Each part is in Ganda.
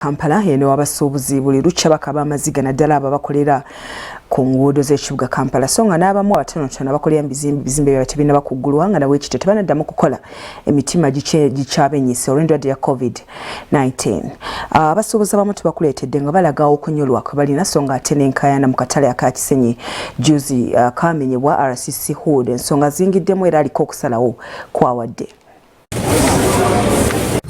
Kampala eno abasuubuzi buli lukya bakaba amaziga naddala abo bakolera ku nguudo z'ekibuga Kampala so nga n'abamu abatonotono abakolera bizimbe byabwe tebinaba kuggulwa nga nabwe ekyo tebanaddamu kukola emitima gikyabenyise olw'endwadde ya COVID-19. Abasuubuzi abamu tebakuleetedde nga balaga okunyolwa kwe balina so nga ate n'enkaayana mu katale aka Kisenyi juzi akamenyebwa RCC Hood ensonga zingiddemu era aliko okusalawo kwawadde.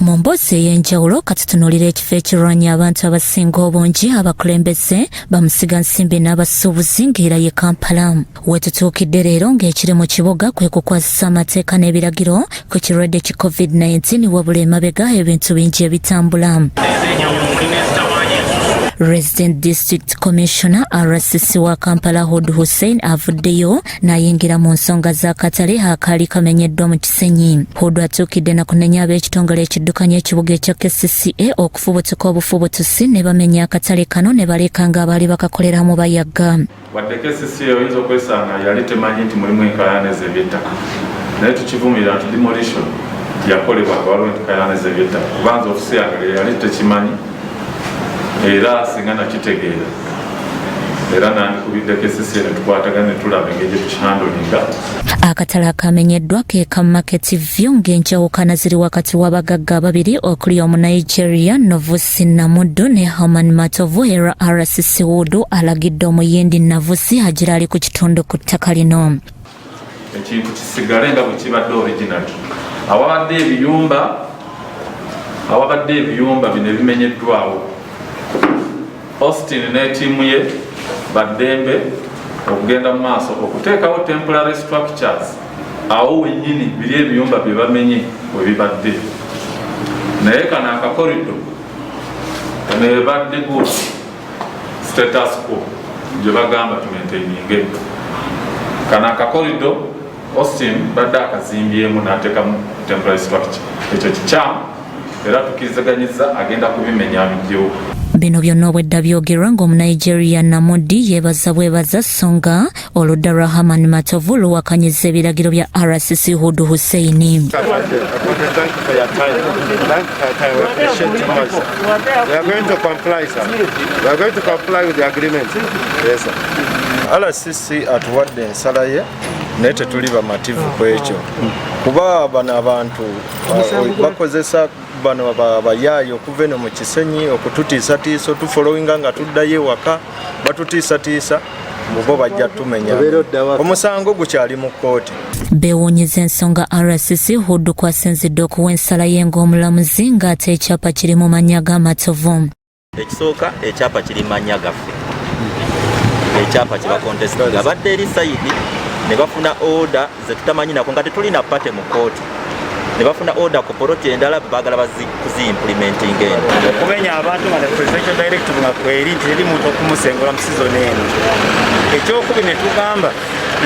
Mu mboozi ey'enjawulo katutunuulira ekifo ekirwanya abantu abasinga obungi abakulembeze bamusiga nsimbi n'abasuubuzi ng'era ye Kampala. Wetutuukidde leero ng'ekiri mu kibuga kwe kukwasisa amateeka n'ebiragiro ku kirwadde ki COVID-19 wabula emabega ebintu bingi ebitambula. Resident District Commissioner RCC wa Kampala Hood Hussein avuddeyo n'ayingira mu nsonga z'akatale akaali kamenyeddwa mu Kisenyi. Hood atuukidde na kunenya ab'ekitongole ekiddukanya ekibuga ekya KCCA okufubutuka obufubutusi ne bamenya akatale kano ne baleka ng'abaali bakakoleramu bayagga. Wadde KCCA oyinza okwesanga yali temanyi nti mulimu enkaayana ez'eby'ettaka naye tukivumirira nti demolition yakolebwa nga waliwo enkaayana ez'eby'ettaka kubanza ofiisi yange yali tekimanyi era singa nakitegeera era nandikubidde KCCA ne tukwatagana ne tulaba engeri tukihandolinga. Akatale akamenyeddwa ke ka Market View ng'enjawukana ziri wakati w'abagagga ababiri okuli Omunigeria Novusi Namuddu ne Haman Matovu era RCC Hood alagidde omuyindi Navusi agira ali ku kitundu ku ttaka lino. Ekintu kisigale nga bwe kibadde original. Awabadde ebiyumba bino ebimenyeddwawo Austin ne tiimu ye baddembe okugenda mu maaso okuteekawo temporary structures awo wennyini biri ebiyumba bye bamenye we bibadde naye kano akakorido ne badde good status quo gye bagamba tumaintaininge kano akakorido Austin badde akazimbyemu n'ateekamu temporary structure ekyo kikyamu era tukirizaganyiza agenda kubimenya bijjewo. Bino byonna obwedda byogerwa ng'Omunigeria Namudi yeebaza bwebaza songa oludda lwa Haman Matovu luwakanyiza ebiragiro bya RCC Hood Hussein. RCC atuwadde ensala ye naye tetuli bamativu ku ekyo kuba bano abantu bakozesa bano bayaayo okuva eno mu Kisenyi okututiisatiisa tufolowinga nga tuddayo ewaka batutiisatiisa bo bajja tumenya omusango gukyali mu kkooti. Beewuunyiza ensonga RCC Hood kwasinzidde okuwa ensala ye ng'omulamuzi ng'ate ekyapa kiri mu mannya g'Amatovu. Ekisooka ekyapa kiri mannya gaffe ekyapa kibakontestinga badde eri sayidi ne bafuna order ze tutamanyi nako nga tetulina pate mu kkooti ne bafuna order ku poloti endala baagala kuzi-implementing eno okumenya abantu nga ne presidential directive nga kweri nti eri muntu okumusengula mu season eno. Ekyokubiri ne tugamba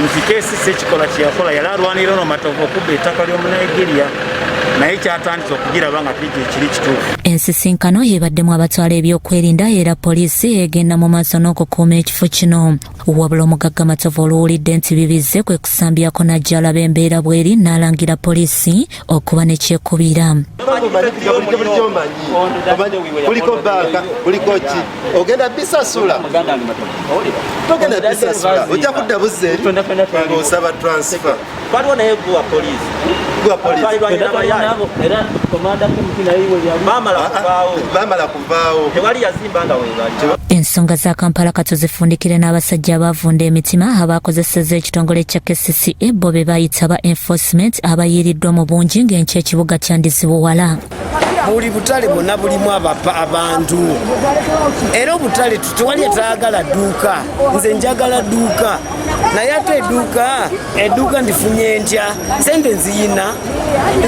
nti KCCA ekikola kyeyakola yali alwanira ono Matovu okubba ettaka ly'Omunigeria naye kyatandise okugiraba nga ekiri kituufu. Ensisinkano yeebaddemu abatwala ebyokwerinda era poliisi egenda mu maaso n'okukuuma ekifo kino. Wabula omugagga Matovu oluwulidde nti bibize kwe kusambyako n'ajja alaba embeera bweri n'alangira poliisi okuba ne kyekubira. Kuliko banka, kuliko ki? Ogenda bisasula. Togenda bisasula. Ojja kudda buzeri. Ng'osaba transfer. Waliwo naye gwa poliisi. Gwa poliisi. Era komanda k'omutina yiwe bamala kuvaawo tewali yazimba nga weebali. Ensonga za Kampala katuzifundikire n'abasajja abavunda emitima abakozeseza ekitongole ekya KCCA bo be bayita ba enforcement abayiiriddwa mu bungi ng'enkya ekibuga kyandizibuwala. Buli butale bwonna bulimu abantu era obutale tewali ataagala dduuka. Nze njagala dduuka naye ate edduuka ndifunye ntya sente nziyina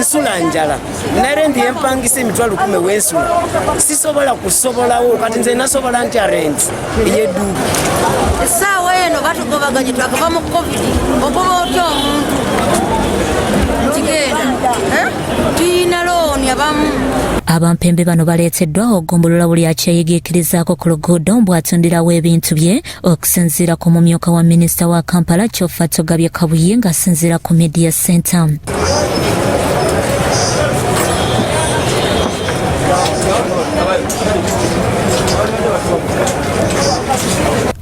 nsula njala nare ndi empangisa emitwalo 10 w'ensula sisobola kusobolawo kati nze nasobola ntya rent ey'edduuka. Essaawa eno batugobaganye twakava mu COVID ogoba otya omuntu kigenda tuyina looni abamu. Abampembe bano baleeteddwa okugombolola buli akyeyigiikirizaako ku luguudo mbw'atundirawo ebintu bye okusinziira ku mumyuka wa minisita wa Kampala Kyoffa Togabye Kabuye ng'asinziira ku Media Center.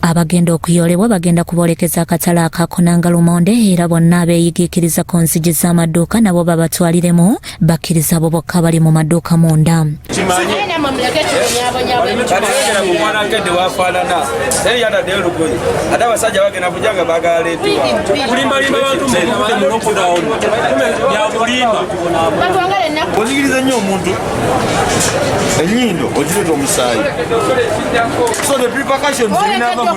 abagenda okuyolebwa bagenda kuboolekeza akatale akakonanga lumonde era bonna abeeyigikiriza ku nzigi z'amaduuka nabo babatwaliremu bakkiriza abo bokka bali mu maduuka munda. Ozikiriza nnyo omuntu ennyindo ogireeta omusaayi, so the repercussions zirinaava mu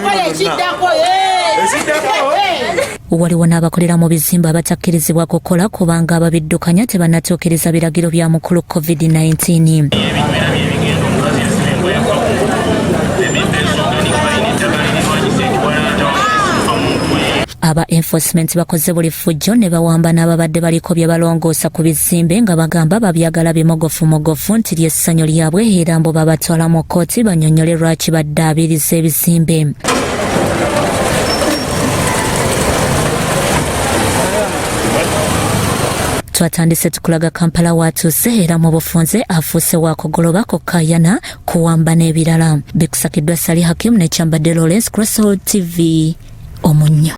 waliwo n'abakolera mu bizimbe abatakkirizibwa kukola kubanga ababiddukanya tebannatuukiriza biragiro bya mukulu COVID-19. aba enforcement bakoze buli fujjo ne bawamba n'ababadde baliko bye balongoosa ku bizimbe nga bagamba babyagala bimogofu nti ly'essanyu lyabwe era mbo babatwala mu kkooti bannyonnyole lwaki baddaabiriza ebizimbe. Twatandise tukulaga Kampala watuuse era mu bufunze afuuse wakugoloba ku Enkaayana kuwamba n'ebirala. Bikusakiddwa Sali Hakim ne Kyambadde Lawrence, Crossroad TV, Omunnyo.